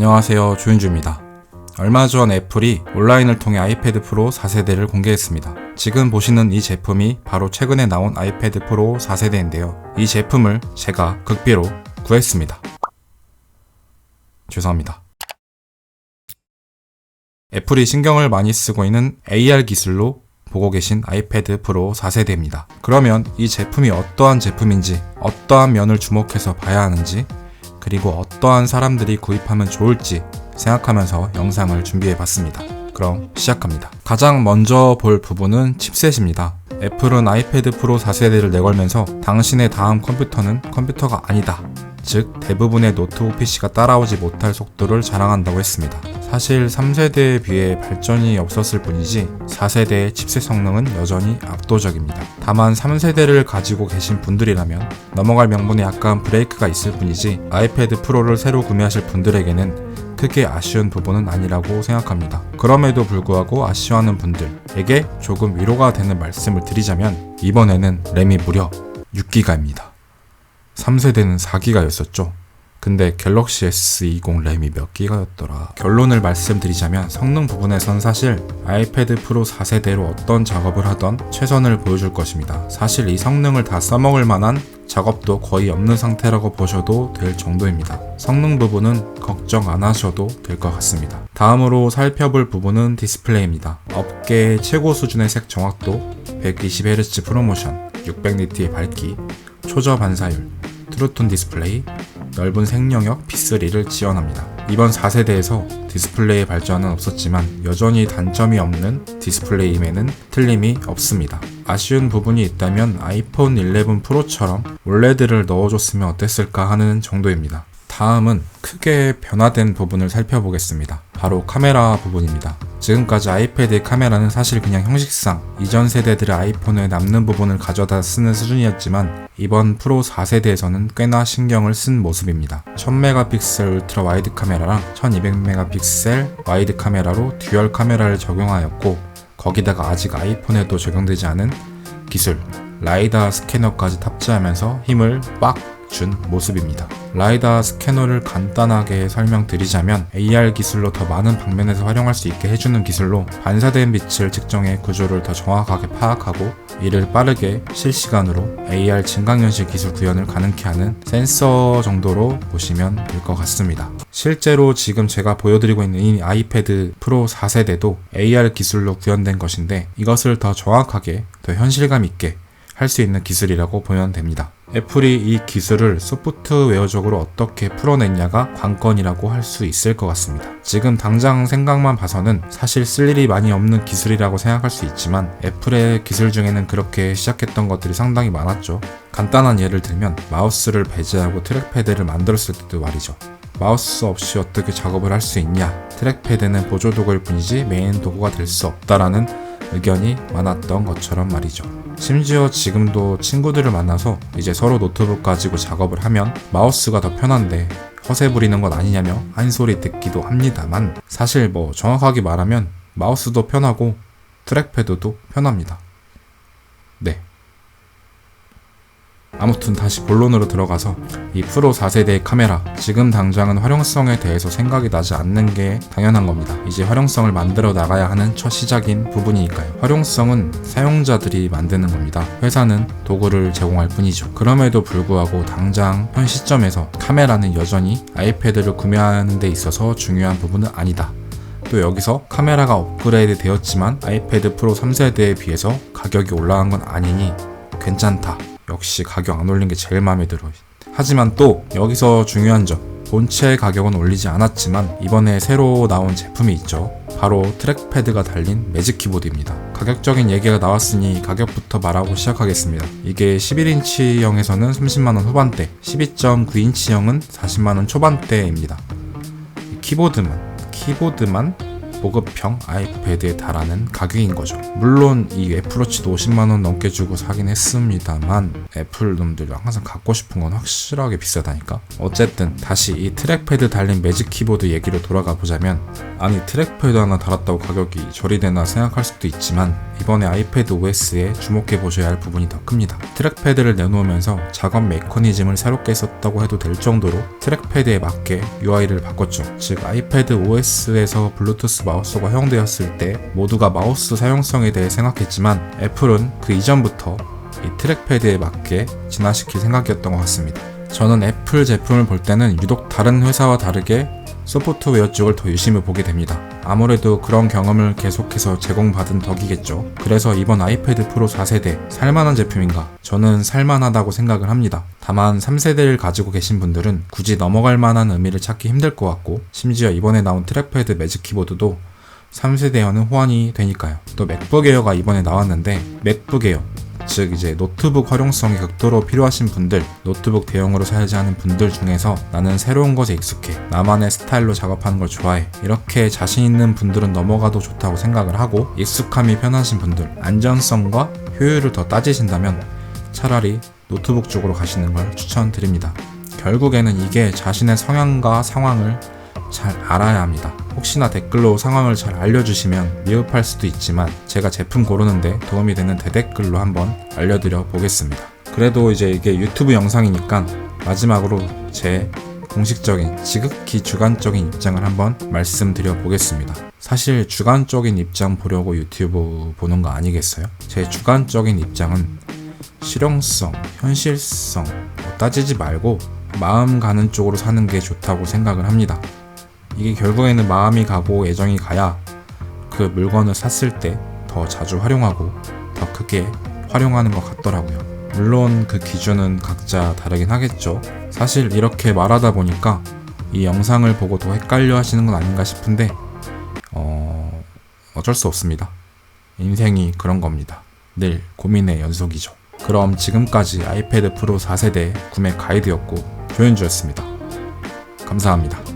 안녕하세요, 조윤주입니다. 얼마 전 애플이 온라인을 통해 아이패드 프로 4세대를 공개했습니다. 지금 보시는 이 제품이 바로 최근에 나온 아이패드 프로 4세대인데요. 이 제품을 제가 극비로 구했습니다. 죄송합니다. 애플이 신경을 많이 쓰고 있는 AR 기술로 보고 계신 아이패드 프로 4세대입니다. 그러면 이 제품이 어떠한 제품인지, 어떠한 면을 주목해서 봐야 하는지, 그리고 어떠한 사람들이 구입하면 좋을지 생각하면서 영상을 준비해봤습니다. 그럼 시작합니다. 가장 먼저 볼 부분은 칩셋입니다. 애플은 아이패드 프로 4세대를 내걸면서 당신의 다음 컴퓨터는 컴퓨터가 아니다. 즉 대부분의 노트북 PC가 따라오지 못할 속도를 자랑한다고 했습니다. 사실 3세대에 비해 발전이 없었을 뿐이지 4세대의 칩셋 성능은 여전히 압도적입니다. 다만 3세대를 가지고 계신 분들이라면 넘어갈 명분에 약간 브레이크가 있을 뿐이지 아이패드 프로를 새로 구매하실 분들에게는 크게 아쉬운 부분은 아니라고 생각합니다. 그럼에도 불구하고 아쉬워하는 분들에게 조금 위로가 되는 말씀을 드리자면 이번에는 램이 무려 6기가입니다. 3세대는 4기가였었죠. 근데 갤럭시 S20 램이 몇 기가였더라. 결론을 말씀드리자면 성능 부분에선 사실 아이패드 프로 4세대로 어떤 작업을 하던 최선을 보여줄 것입니다. 사실 이 성능을 다 써먹을 만한 작업도 거의 없는 상태라고 보셔도 될 정도입니다. 성능 부분은 걱정 안 하셔도 될 것 같습니다. 다음으로 살펴볼 부분은 디스플레이입니다. 업계 최고 수준의 색 정확도, 120Hz 프로모션, 600니트의 밝기, 초저 반사율, 트루톤 디스플레이, 넓은 색영역 P3를 지원합니다. 이번 4세대에서 디스플레이 발전은 없었지만 여전히 단점이 없는 디스플레이임에는 틀림이 없습니다. 아쉬운 부분이 있다면 아이폰 11 프로처럼 올레드를 넣어줬으면 어땠을까 하는 정도입니다. 다음은 크게 변화된 부분을 살펴보겠습니다. 바로 카메라 부분입니다. 지금까지 아이패드의 카메라는 사실 그냥 형식상 이전 세대들의 아이폰에 남는 부분을 가져다 쓰는 수준이었지만 이번 프로 4세대에서는 꽤나 신경을 쓴 모습입니다. 1000메가픽셀 울트라 와이드 카메라랑 1200메가픽셀 와이드 카메라로 듀얼 카메라를 적용하였고 거기다가 아직 아이폰에도 적용되지 않은 기술 라이다 스캐너까지 탑재하면서 힘을 빡 준 모습입니다. 라이다 스캐너를 간단하게 설명드리자면 AR 기술로 더 많은 방면에서 활용할 수 있게 해주는 기술로 반사된 빛을 측정해 구조를 더 정확하게 파악하고 이를 빠르게 실시간으로 AR 증강현실 기술 구현을 가능케 하는 센서 정도로 보시면 될 것 같습니다. 실제로 지금 제가 보여드리고 있는 이 아이패드 프로 4세대도 AR 기술로 구현된 것인데 이것을 더 정확하게 더 현실감 있게 할 수 있는 기술이라고 보면 됩니다. 애플이 이 기술을 소프트웨어적으로 어떻게 풀어냈냐가 관건이라고 할 수 있을 것 같습니다. 지금 당장 생각만 봐서는 사실 쓸 일이 많이 없는 기술이라고 생각할 수 있지만 애플의 기술 중에는 그렇게 시작했던 것들이 상당히 많았죠. 간단한 예를 들면 마우스를 배제하고 트랙패드를 만들었을 때도 말이죠. 마우스 없이 어떻게 작업을 할 수 있냐, 트랙패드는 보조도구일 뿐이지 메인 도구가 될 수 없다라는 의견이 많았던 것처럼 말이죠. 심지어 지금도 친구들을 만나서 이제 서로 노트북 가지고 작업을 하면 마우스가 더 편한데 허세 부리는 것 아니냐며 한 소리 듣기도 합니다만 사실 정확하게 말하면 마우스도 편하고 트랙패드도 편합니다. 네. 아무튼 다시 본론으로 들어가서 이 프로 4세대의 카메라 지금 당장은 활용성에 대해서 생각이 나지 않는 게 당연한 겁니다. 이제 활용성을 만들어 나가야 하는 첫 시작인 부분이니까요. 활용성은 사용자들이 만드는 겁니다. 회사는 도구를 제공할 뿐이죠. 그럼에도 불구하고 당장 현 시점에서 카메라는 여전히 아이패드를 구매하는 데 있어서 중요한 부분은 아니다. 또 여기서 카메라가 업그레이드 되었지만 아이패드 프로 3세대에 비해서 가격이 올라간 건 아니니 괜찮다. 역시 가격 안 올린 게 제일 마음에 들어요. 하지만 또 여기서 중요한 점, 본체 가격은 올리지 않았지만 이번에 새로 나온 제품이 있죠. 바로 트랙패드가 달린 매직 키보드입니다. 가격적인 얘기가 나왔으니 가격부터 말하고 시작하겠습니다. 이게 11인치형에서는 30만원 후반대, 12.9인치형은 40만원 초반대입니다. 키보드만 보급형 아이패드에 달하는 가격인 거죠. 물론 이 애플워치도 50만원 넘게 주고 사긴 했습니다만 애플 놈들 항상 갖고 싶은 건 확실하게 비싸다니까. 어쨌든 다시 이 트랙패드 달린 매직 키보드 얘기로 돌아가 보자면, 아니 트랙패드 하나 달았다고 가격이 저리 되나 생각할 수도 있지만 이번에 아이패드 OS에 주목해 보셔야 할 부분이 더 큽니다. 트랙패드를 내놓으면서 작업 메커니즘을 새롭게 썼다고 해도 될 정도로 트랙패드에 맞게 UI를 바꿨죠. 즉 아이패드 OS에서 블루투스 마우스가 허용되었을 때 모두가 마우스 사용성에 대해 생각했지만 애플은 그 이전부터 이 트랙패드에 맞게 진화시킬 생각이었던 것 같습니다. 저는 애플 제품을 볼 때는 유독 다른 회사와 다르게 소프트웨어 쪽을 더 유심히 보게 됩니다. 아무래도 그런 경험을 계속해서 제공받은 덕이겠죠. 그래서 이번 아이패드 프로 4세대 살만한 제품인가? 저는 살만하다고 생각을 합니다. 다만 3세대를 가지고 계신 분들은 굳이 넘어갈 만한 의미를 찾기 힘들 것 같고, 심지어 이번에 나온 트랙패드 매직 키보드도 3세대와는 호환이 되니까요. 또 맥북 에어가 이번에 나왔는데, 맥북 에어, 즉 이제 노트북 활용성이 극도로 필요하신 분들, 노트북 대용으로 사야지 하는 분들 중에서 나는 새로운 것에 익숙해, 나만의 스타일로 작업하는 걸 좋아해, 이렇게 자신 있는 분들은 넘어가도 좋다고 생각을 하고, 익숙함이 편하신 분들, 안전성과 효율을 더 따지신다면 차라리 노트북 쪽으로 가시는 걸 추천드립니다. 결국에는 이게 자신의 성향과 상황을 잘 알아야 합니다. 혹시나 댓글로 상황을 잘 알려주시면 미흡할 수도 있지만 제가 제품 고르는데 도움이 되는 대댓글로 한번 알려드려 보겠습니다. 그래도 이제 이게 유튜브 영상이니까 마지막으로 제 공식적인, 지극히 주관적인 입장을 한번 말씀드려 보겠습니다. 사실 주관적인 입장 보려고 유튜브 보는 거 아니겠어요? 제 주관적인 입장은 실용성, 현실성 따지지 말고 마음 가는 쪽으로 사는 게 좋다고 생각을 합니다. 이게 결국에는 마음이 가고 애정이 가야 그 물건을 샀을 때 더 자주 활용하고 더 크게 활용하는 것 같더라고요. 물론 그 기준은 각자 다르긴 하겠죠. 사실 이렇게 말하다 보니까 이 영상을 보고 더 헷갈려 하시는 건 아닌가 싶은데 어쩔 수 없습니다. 인생이 그런 겁니다. 늘 고민의 연속이죠. 그럼 지금까지 아이패드 프로 4세대 구매 가이드였고 조현주였습니다. 감사합니다.